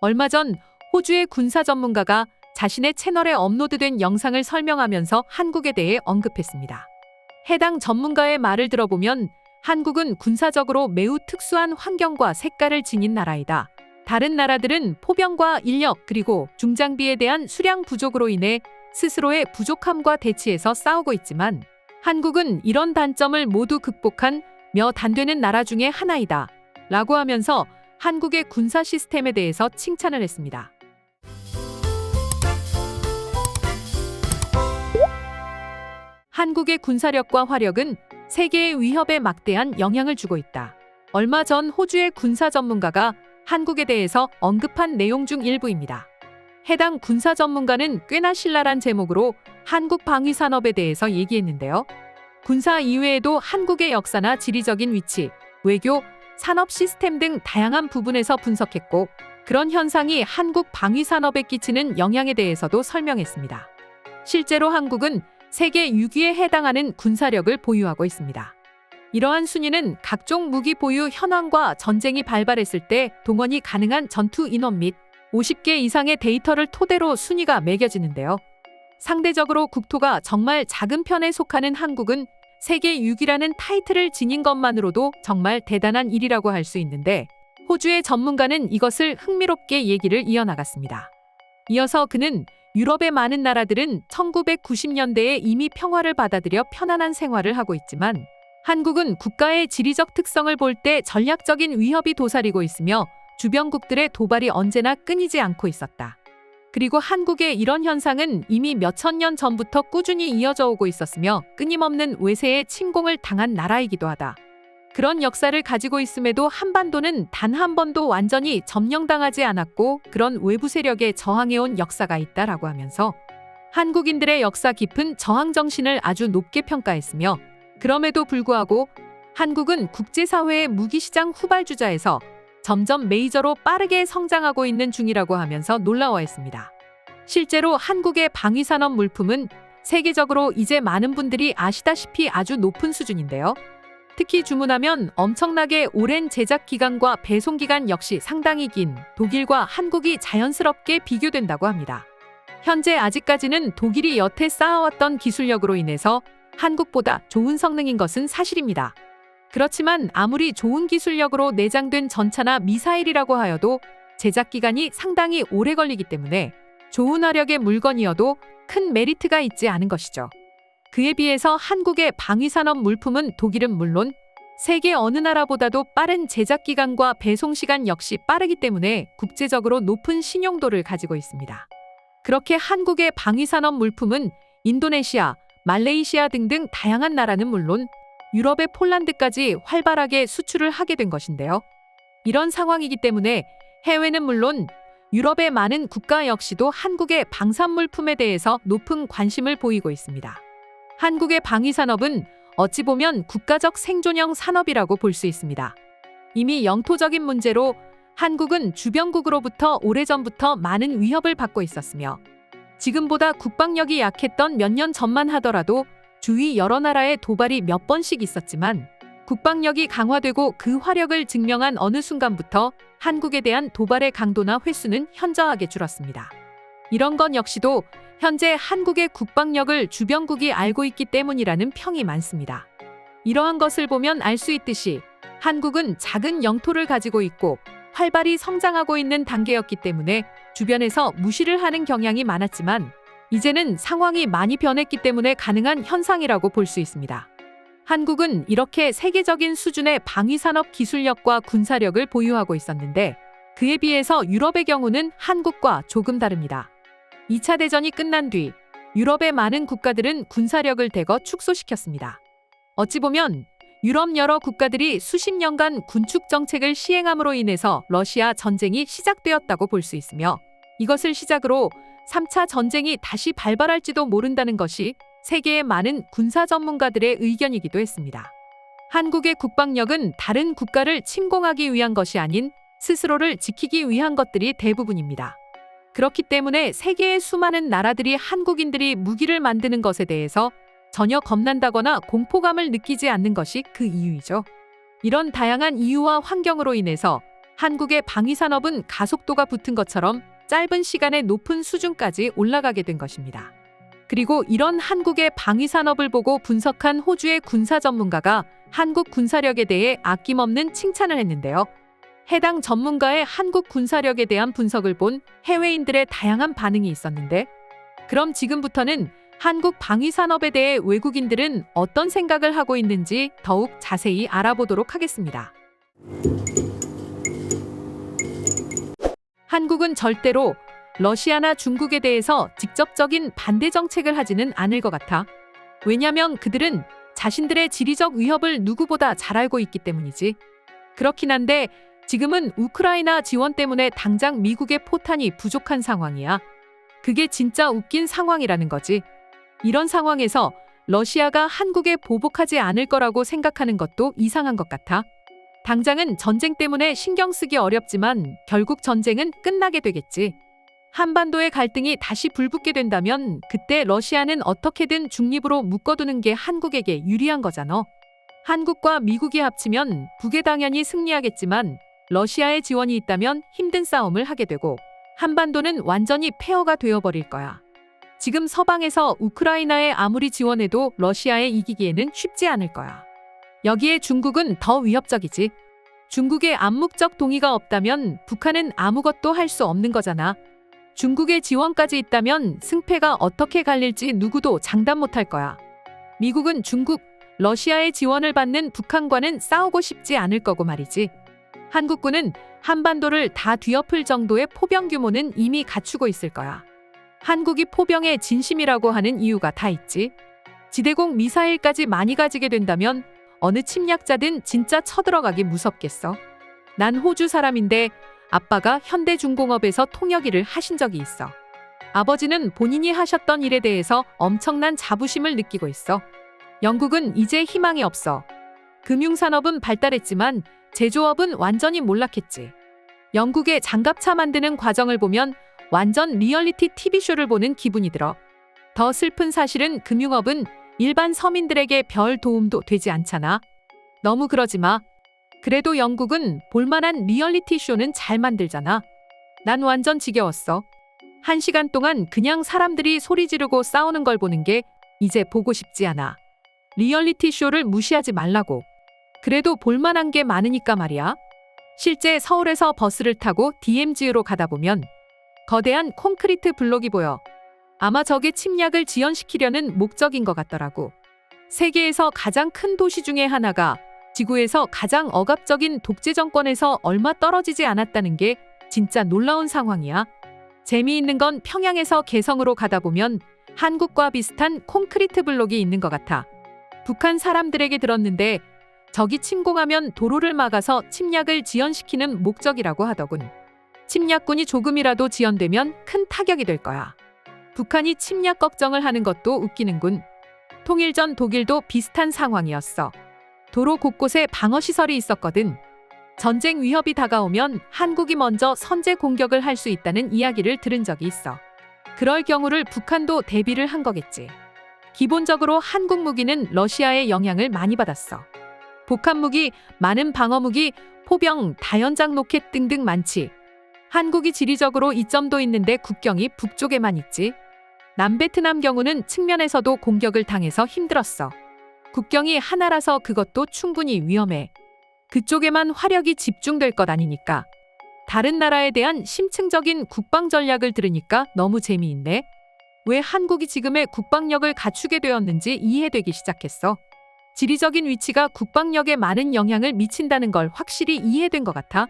얼마 전 호주의 군사 전문가가 자신의 채널에 업로드된 영상을 설명하면서 한국에 대해 언급했습니다. 해당 전문가의 말을 들어보면 한국은 군사적으로 매우 특수한 환경과 색깔을 지닌 나라이다. 다른 나라들은 포병과 인력 그리고 중장비에 대한 수량 부족으로 인해 스스로의 부족함과 대치해서 싸우고 있지만 한국은 이런 단점을 모두 극복한 몇 안 되는 나라 중에 하나이다. 라고 하면서 한국의 군사 시스템에 대해서 칭찬을 했습니다. 한국의 군사력과 화력은 세계의 위협에 막대한 영향을 주고 있다. 얼마 전 호주의 군사 전문가가 한국에 대해서 언급한 내용 중 일부입니다. 해당 군사 전문가는 꽤나 신랄한 제목으로 한국 방위 산업에 대해서 얘기했는데요. 군사 이외에도 한국의 역사나 지리적인 위치, 외교, 산업 시스템 등 다양한 부분에서 분석했고 그런 현상이 한국 방위 산업에 끼치는 영향에 대해서도 설명했습니다. 실제로 한국은 세계 6위에 해당하는 군사력을 보유하고 있습니다. 이러한 순위는 각종 무기 보유 현황과 전쟁이 발발했을 때 동원이 가능한 전투 인원 및 50개 이상의 데이터를 토대로 순위가 매겨지는데요. 상대적으로 국토가 정말 작은 편에 속하는 한국은 세계 6위라는 타이틀을 지닌 것만으로도 정말 대단한 일이라고 할 수 있는데 호주의 전문가는 이것을 흥미롭게 얘기를 이어나갔습니다. 이어서 그는 유럽의 많은 나라들은 1990년대에 이미 평화를 받아들여 편안한 생활을 하고 있지만 한국은 국가의 지리적 특성을 볼 때 전략적인 위협이 도사리고 있으며 주변국들의 도발이 언제나 끊이지 않고 있었다. 그리고 한국의 이런 현상은 이미 몇천 년 전부터 꾸준히 이어져 오고 있었으며 끊임없는 외세의 침공을 당한 나라이기도 하다. 그런 역사를 가지고 있음에도 한반도는 단 한 번도 완전히 점령당하지 않았고 그런 외부 세력에 저항해온 역사가 있다라고 하면서 한국인들의 역사 깊은 저항 정신을 아주 높게 평가했으며 그럼에도 불구하고 한국은 국제사회의 무기시장 후발주자에서 점점 메이저로 빠르게 성장하고 있는 중이라고 하면서 놀라워했습니다. 실제로 한국의 방위산업 물품은 세계적으로 이제 많은 분들이 아시다시피 아주 높은 수준인데요. 특히 주문하면 엄청나게 오랜 제작 기간과 배송 기간 역시 상당히 긴 독일과 한국이 자연스럽게 비교된다고 합니다. 현재 아직까지는 독일이 여태 쌓아왔던 기술력으로 인해서 한국보다 좋은 성능인 것은 사실입니다. 그렇지만 아무리 좋은 기술력으로 내장된 전차나 미사일이라고 하여도 제작 기간이 상당히 오래 걸리기 때문에 좋은 화력의 물건이어도 큰 메리트가 있지 않은 것이죠. 그에 비해서 한국의 방위산업 물품은 독일은 물론 세계 어느 나라보다도 빠른 제작 기간과 배송 시간 역시 빠르기 때문에 국제적으로 높은 신용도를 가지고 있습니다. 그렇게 한국의 방위산업 물품은 인도네시아, 말레이시아 등등 다양한 나라는 물론 유럽의 폴란드까지 활발하게 수출을 하게 된 것인데요. 이런 상황이기 때문에 해외는 물론 유럽의 많은 국가 역시도 한국의 방산물품에 대해서 높은 관심을 보이고 있습니다. 한국의 방위산업은 어찌 보면 국가적 생존형 산업이라고 볼 수 있습니다. 이미 영토적인 문제로 한국은 주변국으로부터 오래전부터 많은 위협을 받고 있었으며 지금보다 국방력이 약했던 몇 년 전만 하더라도 주위 여러 나라의 도발이 몇 번씩 있었지만 국방력이 강화되고 그 화력을 증명한 어느 순간부터 한국에 대한 도발의 강도나 횟수는 현저하게 줄었습니다. 이런 것 역시도 현재 한국의 국방력을 주변국이 알고 있기 때문이라는 평이 많습니다. 이러한 것을 보면 알 수 있듯이 한국은 작은 영토를 가지고 있고 활발히 성장하고 있는 단계였기 때문에 주변에서 무시를 하는 경향이 많았지만 이제는 상황이 많이 변했기 때문에 가능한 현상이라고 볼 수 있습니다. 한국은 이렇게 세계적인 수준의 방위산업 기술력과 군사력을 보유하고 있었는데 그에 비해서 유럽의 경우는 한국과 조금 다릅니다. 2차 대전이 끝난 뒤 유럽의 많은 국가들은 군사력을 대거 축소시켰습니다. 어찌 보면 유럽 여러 국가들이 수십 년간 군축 정책을 시행함으로 인해서 러시아 전쟁이 시작되었다고 볼 수 있으며 이것을 시작으로 3차 전쟁이 다시 발발할지도 모른다는 것이 세계의 많은 군사 전문가들의 의견이기도 했습니다. 한국의 국방력은 다른 국가를 침공하기 위한 것이 아닌 스스로를 지키기 위한 것들이 대부분입니다. 그렇기 때문에 세계의 수많은 나라들이 한국인들이 무기를 만드는 것에 대해서 전혀 겁난다거나 공포감을 느끼지 않는 것이 그 이유이죠. 이런 다양한 이유와 환경으로 인해서 한국의 방위산업은 가속도가 붙은 것처럼 짧은 시간에 높은 수준까지 올라가게 된 것입니다. 그리고 이런 한국의 방위산업을 보고 분석한 호주의 군사 전문가가 한국 군사력에 대해 아낌없는 칭찬을 했는데요. 해당 전문가의 한국 군사력에 대한 분석을 본 해외인들의 다양한 반응이 있었는데, 그럼 지금부터는 한국 방위산업에 대해 외국인들은 어떤 생각을 하고 있는지 더욱 자세히 알아보도록 하겠습니다. 한국은 절대로 러시아나 중국에 대해서 직접적인 반대 정책을 하지는 않을 것 같아. 왜냐면 그들은 자신들의 지리적 위협을 누구보다 잘 알고 있기 때문이지. 그렇긴 한데 지금은 우크라이나 지원 때문에 당장 미국의 포탄이 부족한 상황이야. 그게 진짜 웃긴 상황이라는 거지. 이런 상황에서 러시아가 한국에 보복하지 않을 거라고 생각하는 것도 이상한 것 같아. 당장은 전쟁 때문에 신경 쓰기 어렵지만 결국 전쟁은 끝나게 되겠지. 한반도의 갈등이 다시 불붙게 된다면 그때 러시아는 어떻게든 중립으로 묶어두는 게 한국에게 유리한 거잖아. 한국과 미국이 합치면 북에 당연히 승리하겠지만 러시아의 지원이 있다면 힘든 싸움을 하게 되고 한반도는 완전히 폐허가 되어버릴 거야. 지금 서방에서 우크라이나에 아무리 지원해도 러시아에 이기기에는 쉽지 않을 거야. 여기에 중국은 더 위협적이지. 중국의 암묵적 동의가 없다면 북한은 아무것도 할 수 없는 거잖아. 중국의 지원까지 있다면 승패가 어떻게 갈릴지 누구도 장담 못할 거야. 미국은 중국, 러시아의 지원을 받는 북한과는 싸우고 싶지 않을 거고 말이지. 한국군은 한반도를 다 뒤엎을 정도의 포병 규모는 이미 갖추고 있을 거야. 한국이 포병의 진심이라고 하는 이유가 다 있지. 지대공 미사일까지 많이 가지게 된다면 어느 침략자든 진짜 쳐들어가기 무섭겠어. 난 호주 사람인데 아빠가 현대중공업에서 통역일을 하신 적이 있어. 아버지는 본인이 하셨던 일에 대해서 엄청난 자부심을 느끼고 있어. 영국은 이제 희망이 없어. 금융산업은 발달했지만 제조업은 완전히 몰락했지. 영국의 장갑차 만드는 과정을 보면 완전 리얼리티 TV쇼를 보는 기분이 들어. 더 슬픈 사실은 금융업은 일반 서민들에게 별 도움도 되지 않잖아. 너무 그러지 마. 그래도 영국은 볼만한 리얼리티 쇼는 잘 만들잖아. 난 완전 지겨웠어. 1시간 동안 그냥 사람들이 소리 지르고 싸우는 걸 보는 게 이제 보고 싶지 않아. 리얼리티 쇼를 무시하지 말라고. 그래도 볼만한 게 많으니까 말이야. 실제 서울에서 버스를 타고 DMZ로 가다 보면 거대한 콘크리트 블록이 보여. 아마 저게 침략을 지연시키려는 목적인 것 같더라고. 세계에서 가장 큰 도시 중에 하나가 지구에서 가장 억압적인 독재 정권에서 얼마 떨어지지 않았다는 게 진짜 놀라운 상황이야. 재미있는 건 평양에서 개성으로 가다 보면 한국과 비슷한 콘크리트 블록이 있는 것 같아. 북한 사람들에게 들었는데 적이 침공하면 도로를 막아서 침략을 지연시키는 목적이라고 하더군. 침략군이 조금이라도 지연되면 큰 타격이 될 거야. 북한이 침략 걱정을 하는 것도 웃기는군. 통일 전 독일도 비슷한 상황이었어. 도로 곳곳에 방어시설이 있었거든. 전쟁 위협이 다가오면 한국이 먼저 선제 공격을 할 수 있다는 이야기를 들은 적이 있어. 그럴 경우를 북한도 대비를 한 거겠지. 기본적으로 한국 무기는 러시아의 영향을 많이 받았어. 복합무기, 많은 방어무기, 포병, 다연장 로켓 등등 많지. 한국이 지리적으로 이점도 있는데 국경이 북쪽에만 있지. 남베트남 경우는 측면에서도 공격을 당해서 힘들었어. 국경이 하나라서 그것도 충분히 위험해. 그쪽에만 화력이 집중될 것 아니니까. 다른 나라에 대한 심층적인 국방 전략을 들으니까 너무 재미있네. 왜 한국이 지금의 국방력을 갖추게 되었는지 이해되기 시작했어. 지리적인 위치가 국방력에 많은 영향을 미친다는 걸 확실히 이해된 것 같아.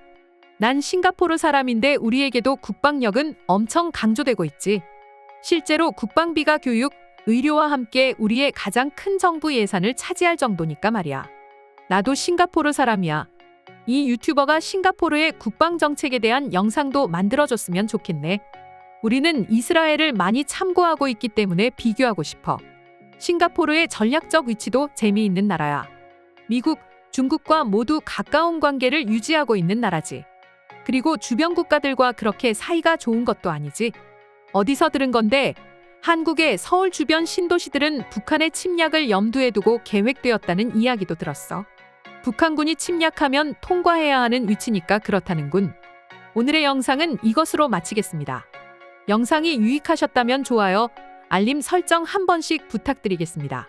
난 싱가포르 사람인데 우리에게도 국방력은 엄청 강조되고 있지. 실제로 국방비가 교육, 의료와 함께 우리의 가장 큰 정부 예산을 차지할 정도니까 말이야. 나도 싱가포르 사람이야. 이 유튜버가 싱가포르의 국방 정책에 대한 영상도 만들어줬으면 좋겠네. 우리는 이스라엘을 많이 참고하고 있기 때문에 비교하고 싶어. 싱가포르의 전략적 위치도 재미있는 나라야. 미국, 중국과 모두 가까운 관계를 유지하고 있는 나라지. 그리고 주변 국가들과 그렇게 사이가 좋은 것도 아니지. 어디서 들은 건데 한국의 서울 주변 신도시들은 북한의 침략을 염두에 두고 계획되었다는 이야기도 들었어. 북한군이 침략하면 통과해야 하는 위치니까 그렇다는군. 오늘의 영상은 이것으로 마치겠습니다. 영상이 유익하셨다면 좋아요, 알림 설정 한 번씩 부탁드리겠습니다.